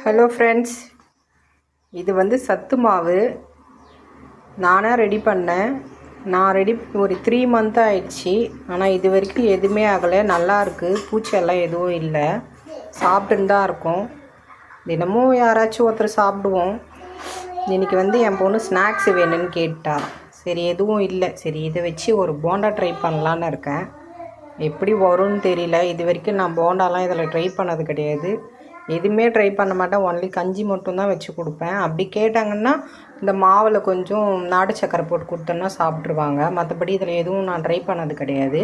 Hello friends, இது வந்து சத்து மாவு நானாக ரெடி பண்ணேன். நான் ரெடி ஒரு 3 மந்த் ஆயிடுச்சு. ஆனால் இது வரைக்கும் எதுவுமே ஆகலை. நல்லாயிருக்கு, பூச்செல்லாம் எதுவும் இல்லை. சாப்பிட்டுன்னு தான் இருக்கோம். தினமும் யாராச்சும் ஒருத்தர் சாப்பிடுவோம். இன்றைக்கி வந்து என் பொண்ணு ஸ்நாக்ஸ் வேணும்னு கேட்டா. சரி, எதுவும் இல்லை, சரி இதை வச்சு ஒரு போண்டா ட்ரை பண்ணலான்னு இருக்கேன். எப்படி வரும்னு தெரியல. இது வரைக்கும் நான் போண்டாலாம் இதில் ட்ரை பண்ணது கிடையாது. எதுவுமே ட்ரை பண்ண மாட்டேன். ஒன்லி கஞ்சி மட்டும்தான் வச்சு கொடுப்பேன். அப்படி கேட்டாங்கன்னா இந்த மாவில் கொஞ்சம் நாட்டு சக்கரை போட்டு கொடுத்தோன்னா சாப்பிட்ருவாங்க. மற்றபடி இதில் எதுவும் நான் ட்ரை பண்ணது கிடையாது.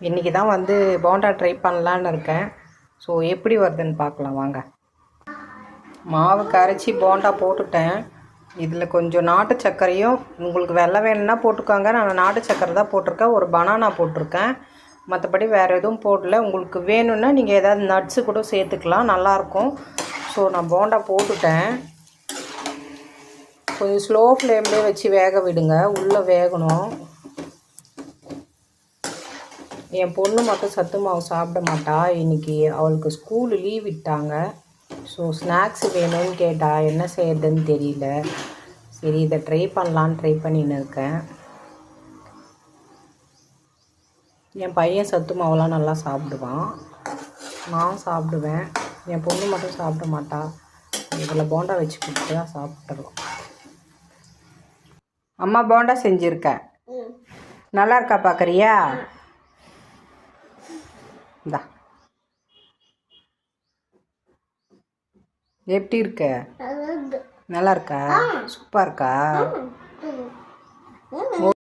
இன்றைக்கி தான் வந்து போண்டா ட்ரை பண்ணலான்னு இருக்கேன். ஸோ எப்படி வருதுன்னு பார்க்கலாம் வாங்க. மாவு கரைச்சி போண்டா போட்டுட்டேன். இதில் கொஞ்சம் நாட்டு சர்க்கரையும், உங்களுக்கு வெள்ளை வேணும்னா போட்டுக்கோங்க. நான் நாட்டு சர்க்கரை தான் போட்டிருக்கேன். ஒரு பனானா போட்டிருக்கேன். மற்றபடி வேறு எதுவும் போடல. உங்களுக்கு வேணும்னா நீங்கள் ஏதாவது நட்ஸு கூட சேர்த்துக்கலாம், நல்லாயிருக்கும். ஸோ நான் போண்டா போட்டுட்டேன். கொஞ்சம் ஸ்லோ ஃப்ளேம்லேயே வச்சு வேக விடுங்க, உள்ளே வேகணும். என் பொண்ணு மட்டும் சத்து மாவு சாப்பிட மாட்டா. இன்றைக்கி அவளுக்கு ஸ்கூலு லீவ் விட்டாங்க. ஸோ ஸ்நாக்ஸ் வேணும்னு கேட்டா. என்ன செய்யறதுன்னு தெரியல. சரி, இதை ட்ரை பண்ணலான்னு ட்ரை பண்ணின்னு இருக்கேன். என் பையன் சத்து மாவுலாம் நல்லா சாப்பிடுவான், நான் சாப்பிடுவேன். என் பொண்ணு மட்டும் சாப்பிட மாட்டா. இதில் போண்டா வச்சு கொடுத்து தான் சாப்பிட்டுருவோம். அம்மா போண்டா செஞ்சுருக்கேன், நல்லா இருக்கா பார்க்குறியா? இந்தா, எப்படி இருக்க? நல்லா இருக்கா? சூப்பராக இருக்கா?